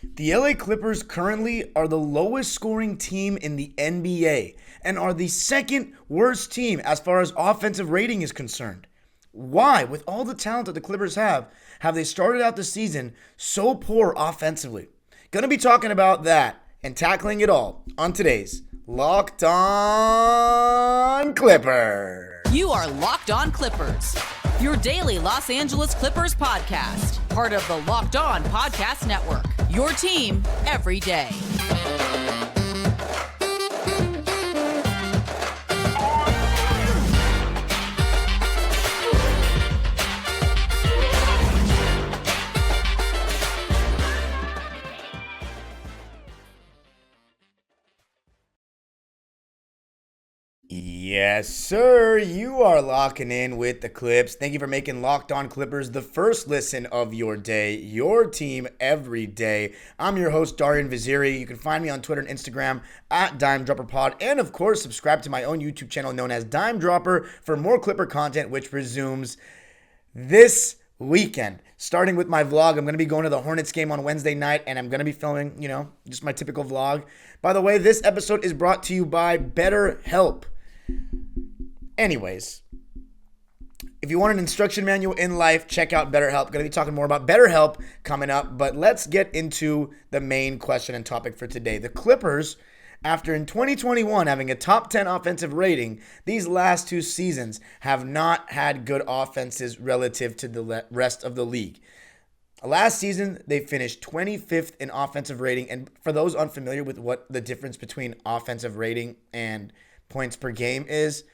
The LA Clippers currently are the lowest scoring team in the NBA and are the second worst team as far as offensive rating is concerned. Why, with all the talent that the Clippers have they started out the season so poor offensively? Gonna be talking about that and tackling it all on today's Locked On Clippers. You are Locked On Clippers, your daily Los Angeles Clippers podcast, part of the Locked On Podcast Network, your team every day. Yes, sir. You are locking in with the Clips. Thank you for making Locked On Clippers the first listen of your day, your team every day. I'm your host, Darian Vaziri. You can find me on Twitter and Instagram at DimeDropperPod. And, of course, subscribe to my own YouTube channel known as Dime Dropper for more Clipper content, which resumes this weekend. Starting with my vlog, I'm going to be going to the Hornets game on Wednesday night, and I'm going to be filming, just my typical vlog. By the way, this episode is brought to you by BetterHelp. Anyways, if you want an instruction manual in life, check out BetterHelp. Going to be talking more about BetterHelp coming up, but let's get into the main question and topic for today. The Clippers, after in 2021 having a top 10 offensive rating, these last two seasons have not had good offenses relative to the rest of the league. Last season, they finished 25th in offensive rating, and for those unfamiliar with what the difference between offensive rating and points per game is,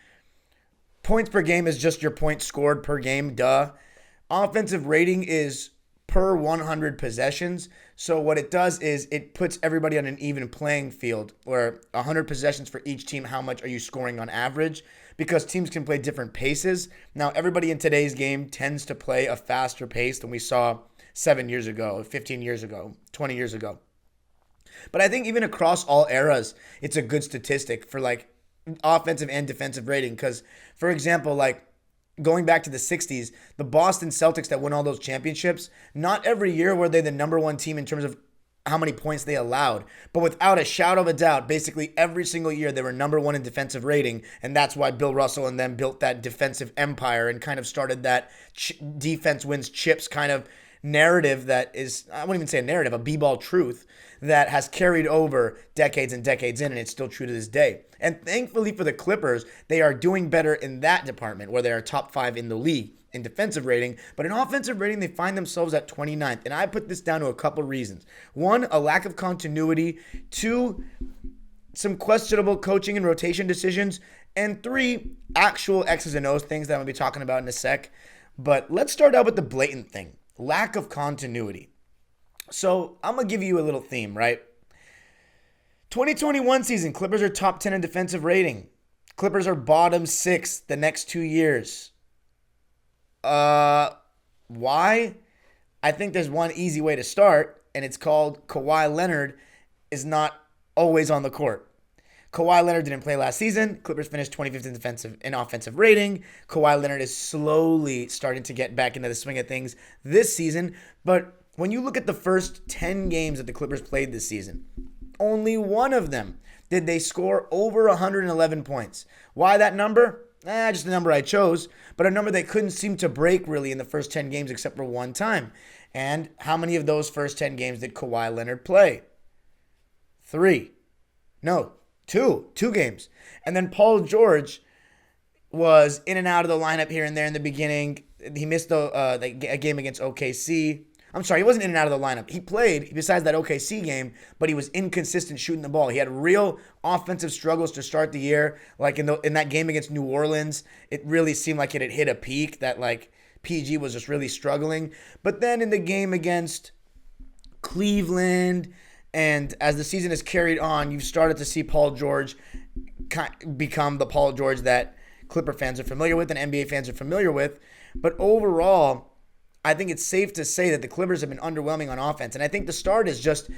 points per game is just your points scored per game, duh. Offensive rating is per 100 possessions. So what it does is it puts everybody on an even playing field, where 100 possessions for each team, how much are you scoring on average? Because teams can play different paces. Now, everybody in today's game tends to play a faster pace than we saw 7 years ago, 15 years ago, 20 years ago. But I think even across all eras, it's a good statistic for offensive and defensive rating, because, for example, going back to the 60s, the Boston Celtics that won all those championships, not every year were they the number one team in terms of how many points they allowed, but without a shadow of a doubt, basically every single year they were number one in defensive rating, and that's why Bill Russell and them built that defensive empire and kind of started that defense wins chips kind of narrative that is, I wouldn't even say a narrative, a b-ball truth that has carried over decades and decades in, and it's still true to this day. And thankfully for the Clippers, they are doing better in that department, where they are top 5 in the league in defensive rating. But in offensive rating, they find themselves at 29th. And I put this down to a couple reasons. 1, a lack of continuity. 2, some questionable coaching and rotation decisions. And 3, actual X's and O's things that I'm going to be talking about in a sec. But let's start out with the blatant thing. Lack of continuity. So I'm going to give you a little theme, right? 2021 season, Clippers are top 10 in defensive rating. Clippers are bottom 6 the next 2 years. Why? I think there's one easy way to start, and it's called Kawhi Leonard is not always on the court. Kawhi Leonard didn't play last season. Clippers finished 25th in offensive rating. Kawhi Leonard is slowly starting to get back into the swing of things this season. But when you look at the first 10 games that the Clippers played this season, only one of them did they score over 111 points. Why that number? Just the number I chose, but a number they couldn't seem to break really in the first 10 games except for one time. And how many of those first 10 games did Kawhi Leonard play? 3. No. Two games. And then Paul George was in and out of the lineup here and there in the beginning. He missed a game against OKC. I'm sorry, he wasn't in and out of the lineup. He played besides that OKC game, but he was inconsistent shooting the ball. He had real offensive struggles to start the year. Like in that game against New Orleans, it really seemed like it had hit a peak that PG was just really struggling. But then in the game against Cleveland, and as the season has carried on, you've started to see Paul George become the Paul George that Clipper fans are familiar with and NBA fans are familiar with. But overall, I think it's safe to say that the Clippers have been underwhelming on offense. And I think the start is just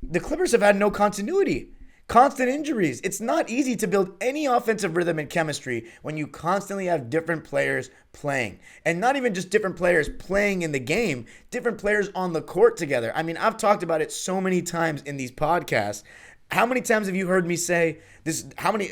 the Clippers have had no continuity. Constant injuries. It's not easy to build any offensive rhythm and chemistry when you constantly have different players playing. And not even just different players playing in the game, different players on the court together. I mean, I've talked about it so many times in these podcasts. How many times have you heard me say this? How many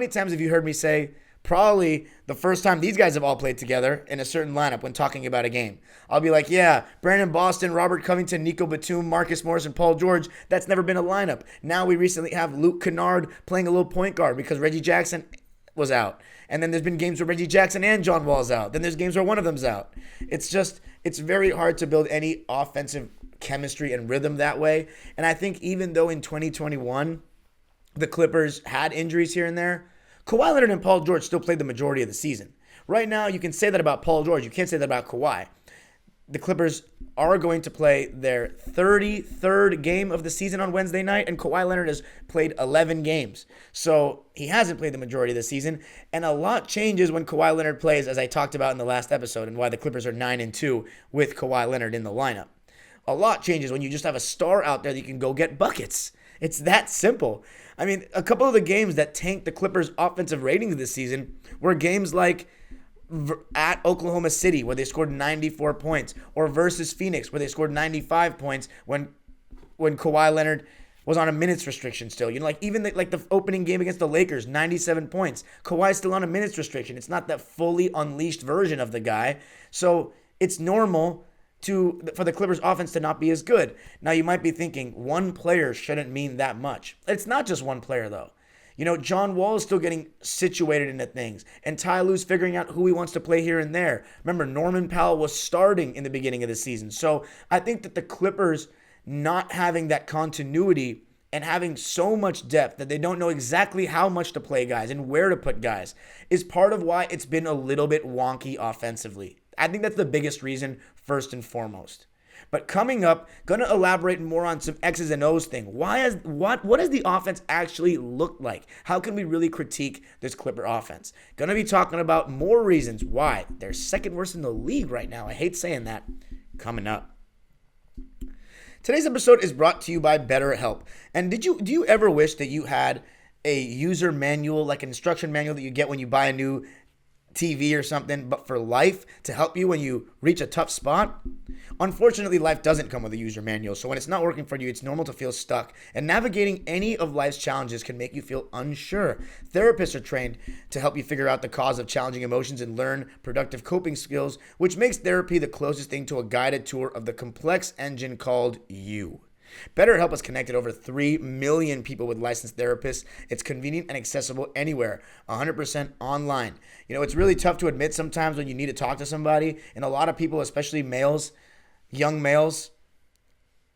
times have you heard me say probably the first time these guys have all played together in a certain lineup when talking about a game? I'll be like, yeah, Brandon Boston, Robert Covington, Nico Batum, Marcus Morris, and Paul George. That's never been a lineup. Now we recently have Luke Kennard playing a little point guard because Reggie Jackson was out. And then there's been games where Reggie Jackson and John Wall's out. Then there's games where one of them's out. It's very hard to build any offensive chemistry and rhythm that way. And I think even though in 2021 the Clippers had injuries here and there, Kawhi Leonard and Paul George still played the majority of the season. Right now, you can say that about Paul George. You can't say that about Kawhi. The Clippers are going to play their 33rd game of the season on Wednesday night, and Kawhi Leonard has played 11 games. So he hasn't played the majority of the season, and a lot changes when Kawhi Leonard plays, as I talked about in the last episode, and why the Clippers are 9-2 with Kawhi Leonard in the lineup. A lot changes when you just have a star out there that you can go get buckets. It's that simple. I mean, a couple of the games that tanked the Clippers' offensive ratings this season were games like at Oklahoma City, where they scored 94 points, or versus Phoenix, where they scored 95 points when Kawhi Leonard was on a minutes restriction still. You know, like even the opening game against the Lakers, 97 points. Kawhi's still on a minutes restriction. It's not that fully unleashed version of the guy. So it's normal for the Clippers offense to not be as good. Now you might be thinking one player shouldn't mean that much. It's not just one player though. You know, John Wall is still getting situated into things, and Ty Lue's figuring out who he wants to play here and there. Remember, Norman Powell was starting in the beginning of the season. So I think that the Clippers not having that continuity and having so much depth that they don't know exactly how much to play guys and where to put guys is part of why it's been a little bit wonky offensively. I think that's the biggest reason, first and foremost. But coming up, going to elaborate more on some X's and O's thing. What does the offense actually look like? How can we really critique this Clipper offense? Going to be talking about more reasons why they're second worst in the league right now. I hate saying that. Coming up. Today's episode is brought to you by BetterHelp. And do you ever wish that you had a user manual, like an instruction manual that you get when you buy a new TV or something, but for life, to help you when you reach a tough spot? Unfortunately, life doesn't come with a user manual, so when it's not working for you, it's normal to feel stuck, and navigating any of life's challenges can make you feel unsure. Therapists are trained to help you figure out the cause of challenging emotions and learn productive coping skills, which makes therapy the closest thing to a guided tour of the complex engine called you. BetterHelp has connected over 3 million people with licensed therapists. It's convenient and accessible anywhere, 100% online. You know, it's really tough to admit sometimes when you need to talk to somebody, and a lot of people, especially males, young males,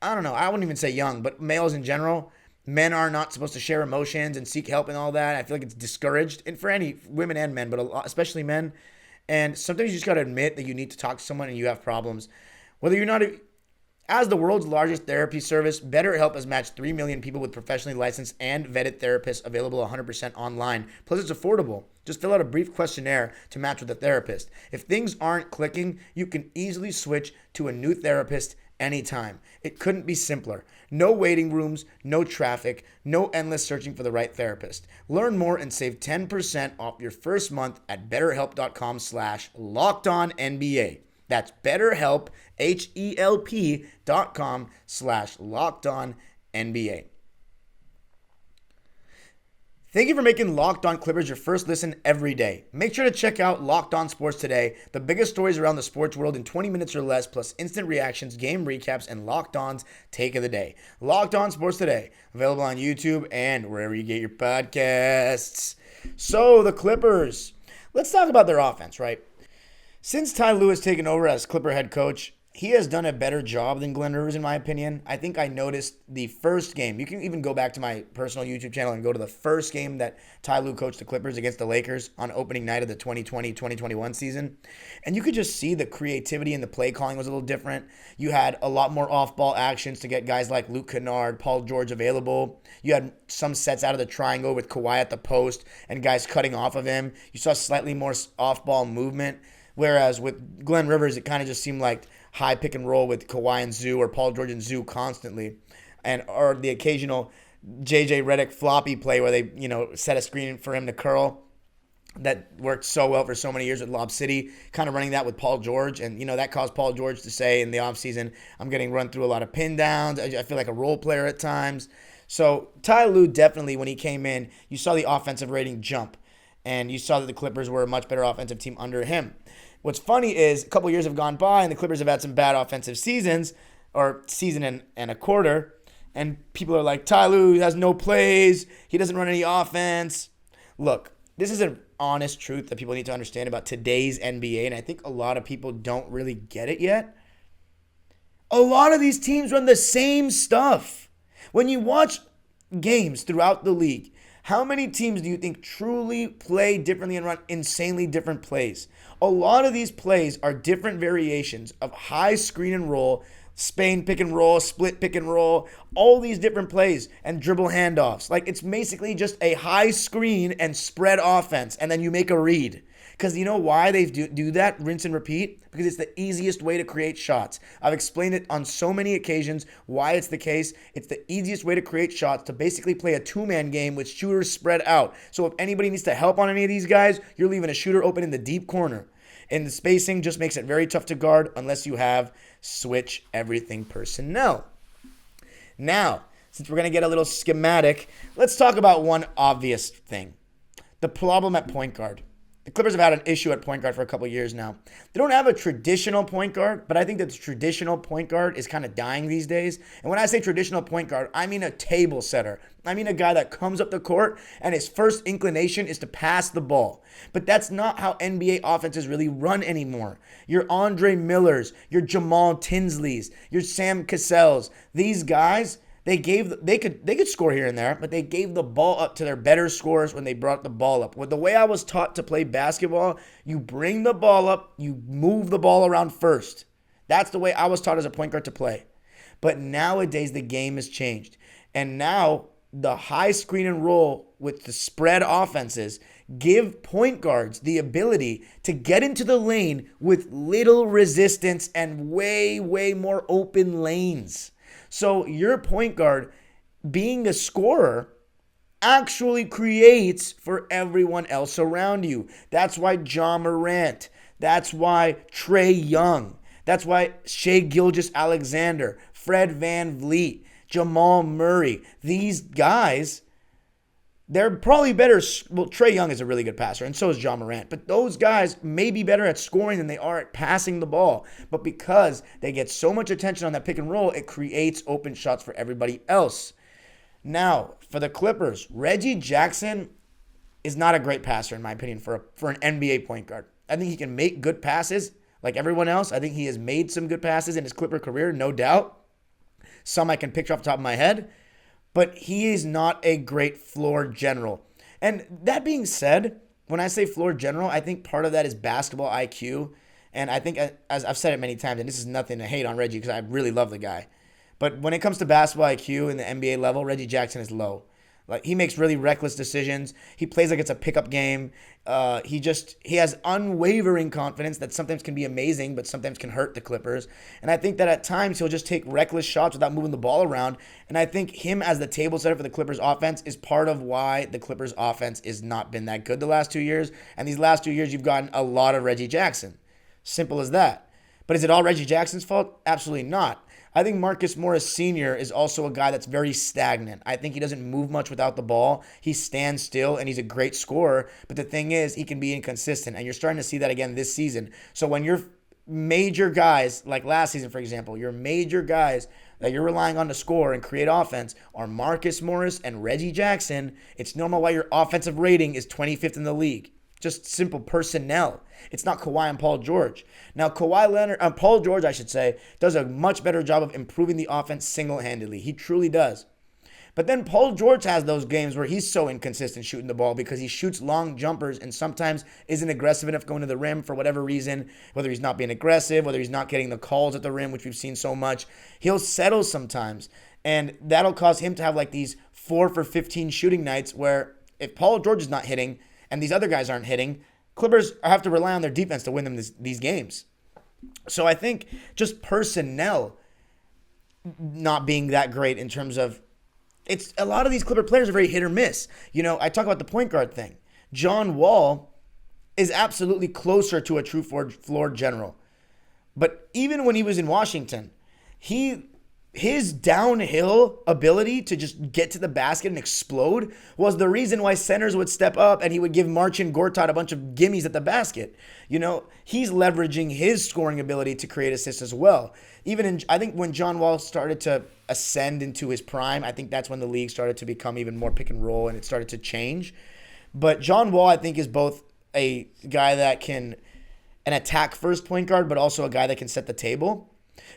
I don't know, I wouldn't even say young, but males in general, men are not supposed to share emotions and seek help and all that. I feel like it's discouraged, and for any women and men, but especially men. And sometimes you just got to admit that you need to talk to someone and you have problems. Whether you're not... As the world's largest therapy service, BetterHelp has matched 3 million people with professionally licensed and vetted therapists, available 100% online. Plus, it's affordable. Just fill out a brief questionnaire to match with a therapist. If things aren't clicking, you can easily switch to a new therapist anytime. It couldn't be simpler. No waiting rooms, no traffic, no endless searching for the right therapist. Learn more and save 10% off your first month at betterhelp.com/LockedOnNBA. That's BetterHelp, HELP.com/LockedOnNBA. Thank you for making Locked On Clippers your first listen every day. Make sure to check out Locked On Sports Today, the biggest stories around the sports world in 20 minutes or less, plus instant reactions, game recaps, and Locked On's Take of the Day. Locked On Sports Today, available on YouTube and wherever you get your podcasts. So, the Clippers. Let's talk about their offense, right? Since Ty Lue has taken over as Clipper head coach, he has done a better job than Glenn Rivers, in my opinion. I think I noticed the first game. You can even go back to my personal YouTube channel and go to the first game that Ty Lue coached the Clippers against the Lakers on opening night of the 2020-2021 season. And you could just see the creativity and the play calling was a little different. You had a lot more off-ball actions to get guys like Luke Kennard, Paul George available. You had some sets out of the triangle with Kawhi at the post and guys cutting off of him. You saw slightly more off-ball movement. Whereas with Glenn Rivers, it kind of just seemed like high pick and roll with Kawhi and Zoo, or Paul George and Zoo constantly, or the occasional JJ Redick floppy play where they, set a screen for him to curl that worked so well for so many years with Lob City, kind of running that with Paul George. And, that caused Paul George to say in the offseason, I'm getting run through a lot of pin downs. I feel like a role player at times. So Ty Lue definitely, when he came in, you saw the offensive rating jump. And you saw that the Clippers were a much better offensive team under him. What's funny is a couple years have gone by and the Clippers have had some bad offensive seasons, or season and a quarter. And people are like, Ty Lue has no plays. He doesn't run any offense. Look, this is an honest truth that people need to understand about today's NBA, and I think a lot of people don't really get it yet. A lot of these teams run the same stuff. When you watch games throughout the league, how many teams do you think truly play differently and run insanely different plays? A lot of these plays are different variations of high screen and roll, Spain pick and roll, split pick and roll, all these different plays and dribble handoffs. Like, it's basically just a high screen and spread offense, and then you make a read. Because you know why they do that, rinse and repeat? Because it's the easiest way to create shots. I've explained it on so many occasions why it's the case. It's the easiest way to create shots, to basically play a two-man game with shooters spread out. So if anybody needs to help on any of these guys, you're leaving a shooter open in the deep corner. And the spacing just makes it very tough to guard unless you have switch everything personnel. Now, since we're going to get a little schematic, let's talk about one obvious thing. The problem at point guard. The Clippers have had an issue at point guard for a couple years now. They don't have a traditional point guard, but I think that the traditional point guard is kind of dying these days. And when I say traditional point guard, I mean a table setter. I mean a guy that comes up the court and his first inclination is to pass the ball. But that's not how NBA offenses really run anymore. Your Andre Millers, your Jamal Tinsleys, your Sam Cassells, these guys, they could score here and there, but they gave the ball up to their better scorers when they brought the ball up. With the way I was taught to play basketball, you bring the ball up, you move the ball around first. That's the way I was taught as a point guard to play. But nowadays, the game has changed. And now, the high screen and roll with the spread offenses give point guards the ability to get into the lane with little resistance and way, way more open lanes. So your point guard, being a scorer, actually creates for everyone else around you. That's why Ja Morant. That's why Trae Young. That's why Shai Gilgeous-Alexander, Fred VanVleet, Jamal Murray. These guys, they're probably better. Well, Trae Young is a really good passer, and so is Ja Morant. But those guys may be better at scoring than they are at passing the ball. But because they get so much attention on that pick and roll, it creates open shots for everybody else. Now, for the Clippers, Reggie Jackson is not a great passer, in my opinion, for an NBA point guard. I think he can make good passes like everyone else. I think he has made some good passes in his Clipper career, no doubt. Some I can picture off the top of my head. But he is not a great floor general. And that being said, when I say floor general, I think part of that is basketball IQ. And I think, as I've said it many times, and this is nothing to hate on Reggie because I really love the guy. But when it comes to basketball IQ in the NBA level, Reggie Jackson is low. Like, he makes really reckless decisions. He plays like it's a pickup game. He has unwavering confidence that sometimes can be amazing, but sometimes can hurt the Clippers. And I think that at times he'll just take reckless shots without moving the ball around. And I think him as the table setter for the Clippers offense is part of why the Clippers offense has not been that good the last 2 years. And these last 2 years, you've gotten a lot of Reggie Jackson. Simple as that. But is it all Reggie Jackson's fault? Absolutely not. I think Marcus Morris Sr. is also a guy that's very stagnant. I think he doesn't move much without the ball. He stands still, and he's a great scorer. But the thing is, he can be inconsistent, and you're starting to see that again this season. So when your major guys, like last season, for example, your major guys that you're relying on to score and create offense are Marcus Morris and Reggie Jackson, it's normal why your offensive rating is 25th in the league. Just simple personnel. It's not Kawhi and Paul George. Now, Paul George, I should say, does a much better job of improving the offense single-handedly. He truly does. But then Paul George has those games where he's so inconsistent shooting the ball because he shoots long jumpers and sometimes isn't aggressive enough going to the rim for whatever reason, whether he's not being aggressive, whether he's not getting the calls at the rim, which we've seen so much. He'll settle sometimes, and that'll cause him to have like these 4 for 15 shooting nights where if Paul George is not hitting and these other guys aren't hitting, Clippers have to rely on their defense to win them these games. So I think just personnel not being that great in terms of it's a lot of these Clipper players are very hit or miss. I talk about the point guard thing. John Wall is absolutely closer to a true floor general. But even when he was in Washington, his downhill ability to just get to the basket and explode was the reason why centers would step up and he would give Marcin Gortat a bunch of gimmies at the basket. He's leveraging his scoring ability to create assists as well. I think when John Wall started to ascend into his prime, I think that's when the league started to become even more pick and roll and it started to change. But John Wall, I think, is both a guy that can an attack first point guard, but also a guy that can set the table.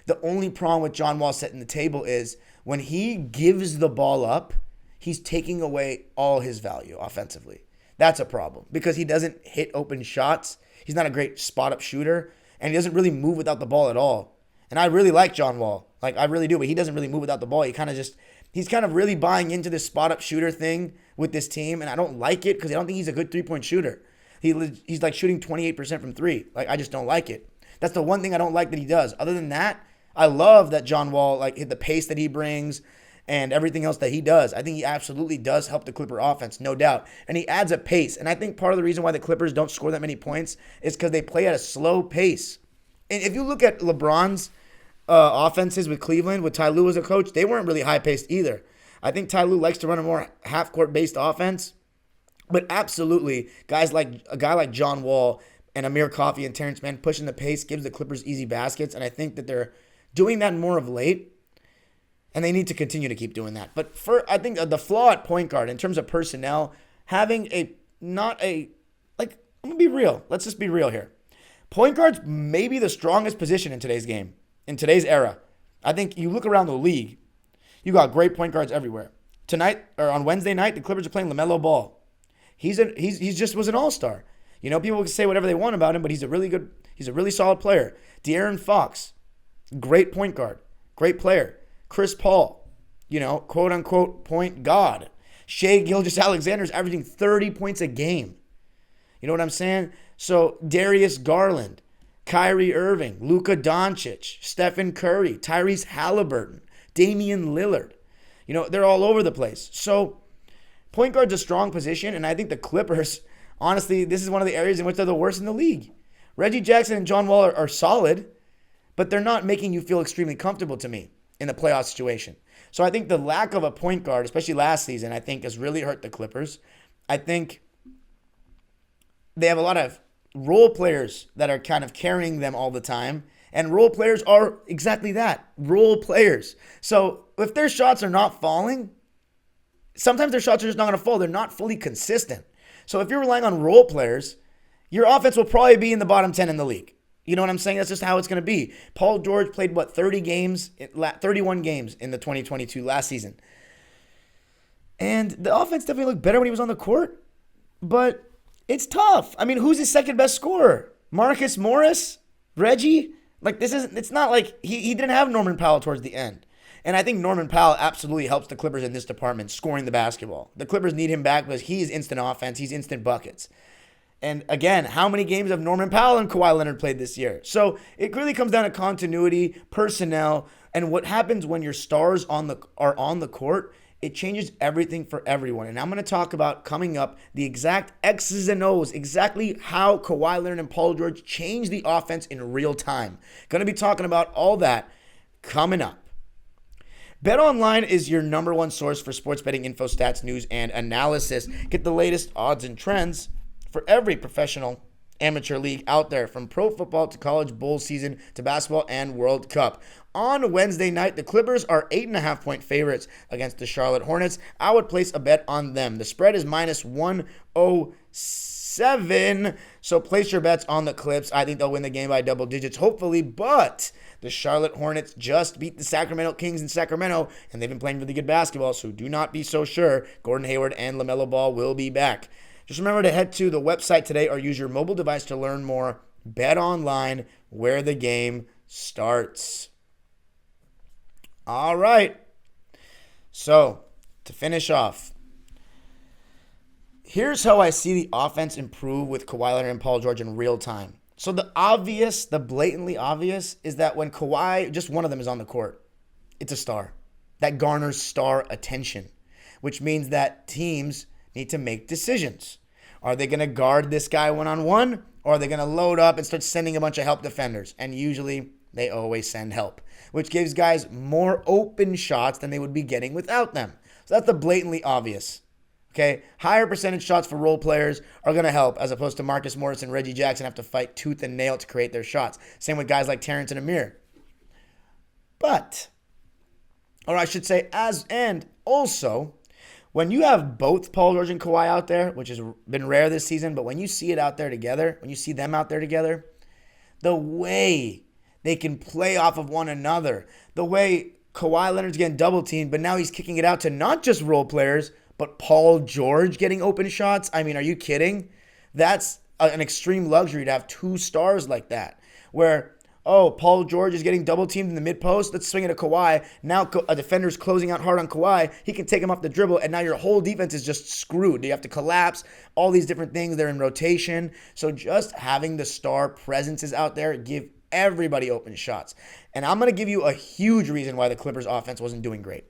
The only problem with John Wall setting the table is when he gives the ball up, he's taking away all his value offensively. That's a problem because he doesn't hit open shots. He's not a great spot-up shooter, and he doesn't really move without the ball at all. And I really like John Wall. I really do, but he doesn't really move without the ball. He's kind of really buying into this spot-up shooter thing with this team, and I don't like it because I don't think he's a good three-point shooter. He's like shooting 28% from three. I just don't like it. That's the one thing I don't like that he does. Other than that, I love that John Wall, the pace that he brings and everything else that he does. I think he absolutely does help the Clipper offense, no doubt. And he adds a pace. And I think part of the reason why the Clippers don't score that many points is because they play at a slow pace. And if you look at LeBron's offenses with Cleveland, with Ty Lue as a coach, they weren't really high-paced either. I think Ty Lue likes to run a more half-court-based offense. But absolutely, a guy like John Wall and Amir Coffey and Terrence Mann pushing the pace gives the Clippers easy baskets. And I think that they're doing that more of late. And they need to continue to keep doing that. But I think the flaw at point guard in terms of personnel, having I'm going to be real. Let's just be real here. Point guard's maybe the strongest position in today's game, in today's era. I think you look around the league, you got great point guards everywhere. Tonight, or on Wednesday night, the Clippers are playing LaMelo Ball. He's just was an all-star. People can say whatever they want about him, but he's a really solid player. De'Aaron Fox, great point guard, great player. Chris Paul, quote-unquote point god. Shai Gilgeous-Alexander's averaging 30 points a game. You know what I'm saying? So Darius Garland, Kyrie Irving, Luka Doncic, Stephen Curry, Tyrese Halliburton, Damian Lillard. They're all over the place. So point guard's a strong position, and I think the Clippers, honestly, this is one of the areas in which they're the worst in the league. Reggie Jackson and John Wall are solid, but they're not making you feel extremely comfortable to me in the playoff situation. So I think the lack of a point guard, especially last season, I think has really hurt the Clippers. I think they have a lot of role players that are kind of carrying them all the time, and role players are exactly that, role players. So if their shots are not falling, sometimes their shots are just not going to fall. They're not fully consistent. So if you're relying on role players, your offense will probably be in the bottom 10 in the league. You know what I'm saying? That's just how it's going to be. Paul George played, 31 games in the 2022 last season. And the offense definitely looked better when he was on the court. But it's tough. I mean, who's his second best scorer? Marcus Morris? Reggie? It's not like he didn't have Norman Powell towards the end. And I think Norman Powell absolutely helps the Clippers in this department, scoring the basketball. The Clippers need him back because he's instant offense. He's instant buckets. And again, how many games have Norman Powell and Kawhi Leonard played this year? So it really comes down to continuity, personnel, and what happens when your stars are on the court. It changes everything for everyone. And I'm going to talk about coming up the exact X's and O's, exactly how Kawhi Leonard and Paul George change the offense in real time. Going to be talking about all that coming up. BetOnline is your number one source for sports betting info, stats, news, and analysis. Get the latest odds and trends for every professional amateur league out there, from pro football to college bowl season to basketball and World Cup. On Wednesday night, the Clippers are 8.5-point favorites against the Charlotte Hornets. I would place a bet on them. The spread is minus 107, so place your bets on the Clips. I think they'll win the game by double digits, hopefully, but the Charlotte Hornets just beat the Sacramento Kings in Sacramento, and they've been playing really good basketball, so do not be so sure. Gordon Hayward and LaMelo Ball will be back. Just remember to head to the website today or use your mobile device to learn more. BetOnline, where the game starts. All right. So, to finish off, here's how I see the offense improve with Kawhi Leonard and Paul George in real time. So the blatantly obvious, is that when Kawhi, just one of them is on the court, it's a star. That garners star attention. which means that teams need to make decisions. Are they going to guard this guy one-on-one, or are they going to load up and start sending a bunch of help defenders? And usually they always send help, which gives guys more open shots than they would be getting without them. So that's the blatantly obvious. Okay, higher percentage shots for role players are going to help, as opposed to Marcus Morris and Reggie Jackson have to fight tooth and nail to create their shots. Same with guys like Terrence and Amir. But, or I should say, and also, when you have both Paul George and Kawhi out there, which has been rare this season, but when you see it out there together, when you see them out there together, the way they can play off of one another, the way Kawhi Leonard's getting double teamed, but now he's kicking it out to not just role players, but Paul George getting open shots. I mean, are you kidding? That's an extreme luxury to have two stars like that, where, oh, Paul George is getting double teamed in the mid post. Let's swing it to Kawhi. Now a defender's closing out hard on Kawhi. He can take him off the dribble, and now your whole defense is just screwed. You have to collapse, all these different things. They're in rotation. So just having the star presences out there give everybody open shots. And I'm going to give you a huge reason why the Clippers offense wasn't doing great.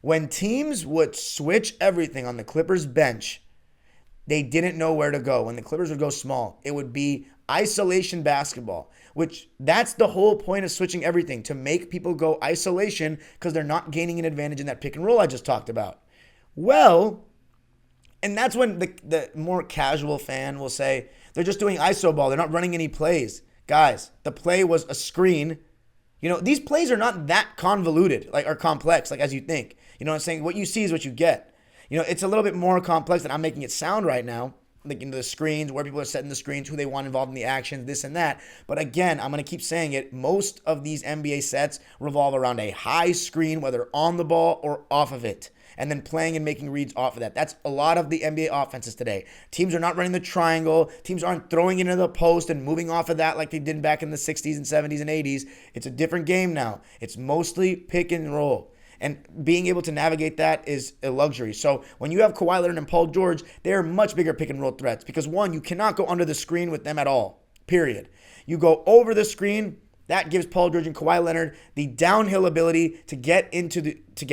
When teams would switch everything on the Clippers bench, they didn't know where to go. When the Clippers would go small, it would be isolation basketball, which that's the whole point of switching everything, to make people go isolation because they're not gaining an advantage in that pick and roll I just talked about. Well, and that's when the more casual fan will say, they're just doing iso ball. They're not running any plays. Guys, the play was a screen. You know, these plays are not that convoluted, or complex, as you think. You know what I'm saying? What you see is what you get. You know, it's a little bit more complex than I'm making it sound right now. The screens, where people are setting the screens, who they want involved in the actions, this and that. But again, I'm going to keep saying it. Most of these NBA sets revolve around a high screen, whether on the ball or off of it, and then playing and making reads off of that. That's a lot of the NBA offenses today. Teams are not running the triangle. Teams aren't throwing it into the post and moving off of that like they did back in the 60s and 70s and 80s. It's a different game now. It's mostly pick and roll. And being able to navigate that is a luxury. So when you have Kawhi Leonard and Paul George, they're much bigger pick and roll threats because, one, you cannot go under the screen with them at all, period. You go over the screen, that gives Paul George and Kawhi Leonard the downhill ability to get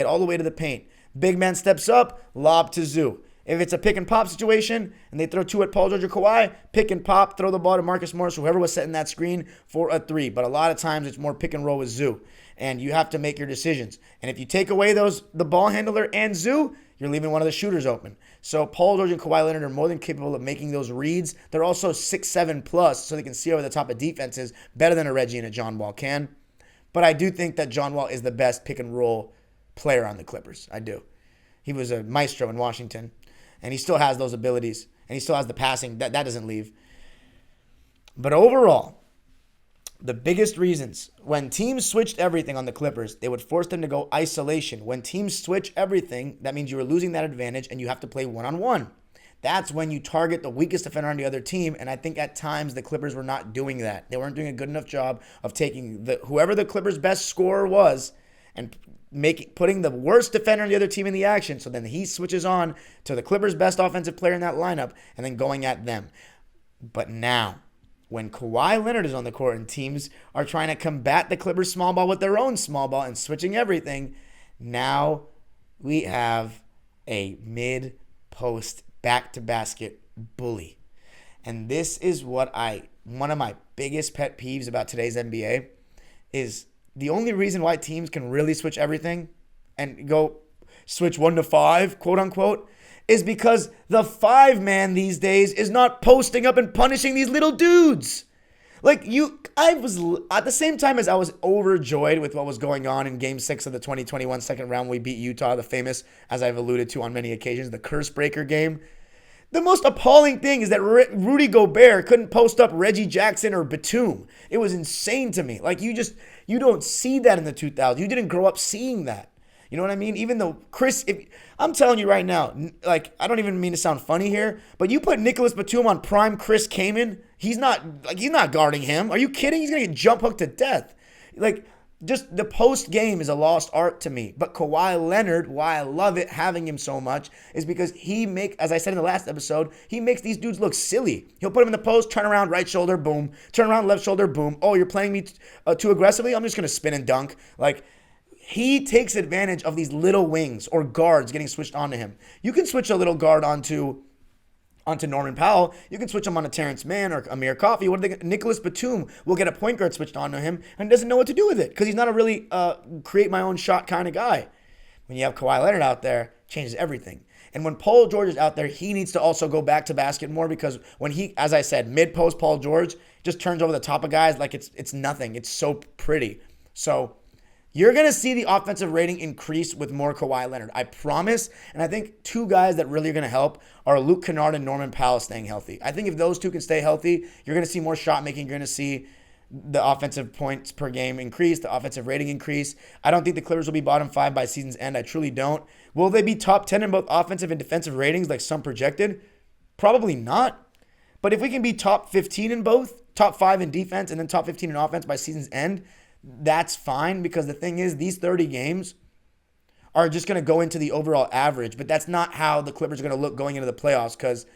all the way to the paint. Big man steps up, lob to Zoo. If it's a pick and pop situation and they throw two at Paul George or Kawhi, pick and pop, throw the ball to Marcus Morris, whoever was setting that screen for a three. But a lot of times it's more pick and roll with Zoo. And you have to make your decisions. And if you take away the ball handler and Zoo, you're leaving one of the shooters open. So Paul George and Kawhi Leonard are more than capable of making those reads. They're also 6'7 plus, so they can see over the top of defenses better than a Reggie and a John Wall can. But I do think that John Wall is the best pick and roll player on the Clippers. I do. He was a maestro in Washington, and he still has those abilities, and he still has the passing. That doesn't leave. But overall, the biggest reasons, when teams switched everything on the Clippers, they would force them to go isolation. When teams switch everything, that means you are losing that advantage and you have to play one-on-one. That's when you target the weakest defender on the other team, and I think at times the Clippers were not doing that. They weren't doing a good enough job of taking whoever the Clippers' best scorer was and putting the worst defender on the other team in the action, so then he switches on to the Clippers' best offensive player in that lineup and then going at them. But now, when Kawhi Leonard is on the court and teams are trying to combat the Clippers small ball with their own small ball and switching everything, now we have a mid-post back-to-basket bully. And this is one of my biggest pet peeves about today's NBA is the only reason why teams can really switch everything and go switch 1 to 5, quote unquote, is because the 5-man these days is not posting up and punishing these little dudes. I was, at the same time as I was overjoyed with what was going on in Game 6 of the 2021 second round, we beat Utah, the famous, as I've alluded to on many occasions, the curse breaker game. The most appalling thing is that Rudy Gobert couldn't post up Reggie Jackson or Batum. It was insane to me. You don't see that in the 2000s. You didn't grow up seeing that. You know what I mean? Even though I'm telling you right now, I don't even mean to sound funny here, but you put Nicholas Batum on prime Chris Kaman, he's not guarding him. Are you kidding? He's going to get jump hooked to death. Just the post game is a lost art to me. But Kawhi Leonard, why I love it, having him so much, is because as I said in the last episode, he makes these dudes look silly. He'll put them in the post, turn around, right shoulder, boom. Turn around, left shoulder, boom. Oh, you're playing me too aggressively? I'm just going to spin and dunk. he takes advantage of these little wings or guards getting switched onto him. You can switch a little guard onto Norman Powell. You can switch him on to Terrence Mann or Amir Coffey. Nicholas Batum will get a point guard switched onto him and doesn't know what to do with it because he's not a really create my own shot kind of guy. When you have Kawhi Leonard out there, it changes everything. And when Paul George is out there, he needs to also go back to basket more because when he, as I said, mid-post Paul George just turns over the top of guys like it's nothing. It's so pretty. So you're going to see the offensive rating increase with more Kawhi Leonard. I promise. And I think two guys that really are going to help are Luke Kennard and Norman Powell staying healthy. I think if those two can stay healthy, you're going to see more shot making. You're going to see the offensive points per game increase, the offensive rating increase. I don't think the Clippers will be bottom 5 by season's end. I truly don't. Will they be top 10 in both offensive and defensive ratings like some projected? Probably not. But if we can be top 15 in both, top 5 in defense, and then top 15 in offense by season's end, that's fine because the thing is these 30 games are just going to go into the overall average, but that's not how the Clippers are going to look going into the playoffs because,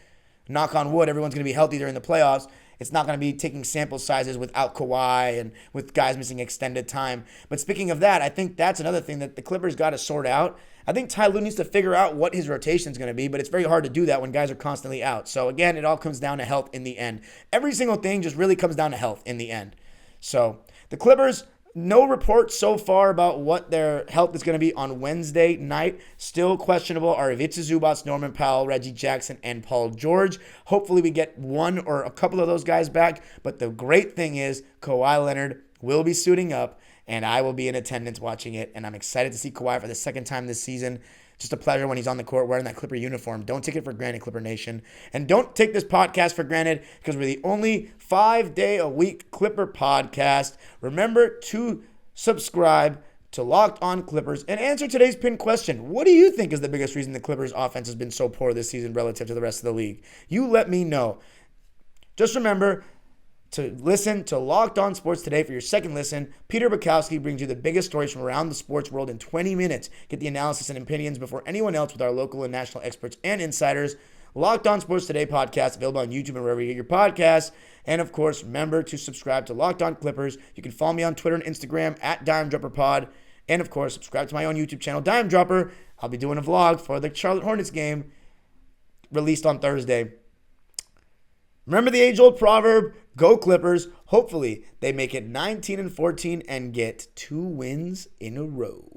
knock on wood, everyone's going to be healthy during the playoffs. It's not going to be taking sample sizes without Kawhi and with guys missing extended time. But speaking of that, I think that's another thing that the Clippers got to sort out. I think Ty Lue needs to figure out what his rotation is going to be, but it's very hard to do that when guys are constantly out. So again, it all comes down to health in the end. Every single thing just really comes down to health in the end. So the Clippers, no report so far about what their health is going to be on Wednesday night. Still questionable are Ivica Zubac, Norman Powell, Reggie Jackson, and Paul George. Hopefully we get one or a couple of those guys back. But the great thing is Kawhi Leonard will be suiting up, and I will be in attendance watching it. And I'm excited to see Kawhi for the second time this season. Just a pleasure when he's on the court wearing that Clipper uniform. Don't take it for granted, Clipper Nation. And don't take this podcast for granted because we're the only 5-day-a-week Clipper podcast. Remember to subscribe to Locked On Clippers and answer today's pinned question. What do you think is the biggest reason the Clippers offense has been so poor this season relative to the rest of the league? You let me know. Just remember to listen to Locked On Sports today for your second listen. Peter Bukowski brings you the biggest stories from around the sports world in 20 minutes. Get the analysis and opinions before anyone else with our local and national experts and insiders. Locked On Sports Today podcast available on YouTube and wherever you get your podcasts. And of course, remember to subscribe to Locked On Clippers. You can follow me on Twitter and Instagram at DimeDropperPod. And of course, subscribe to my own YouTube channel, Dime Dropper. I'll be doing a vlog for the Charlotte Hornets game released on Thursday. Remember the age-old proverb, go Clippers. Hopefully, they make it 19-14 and get 2 wins in a row.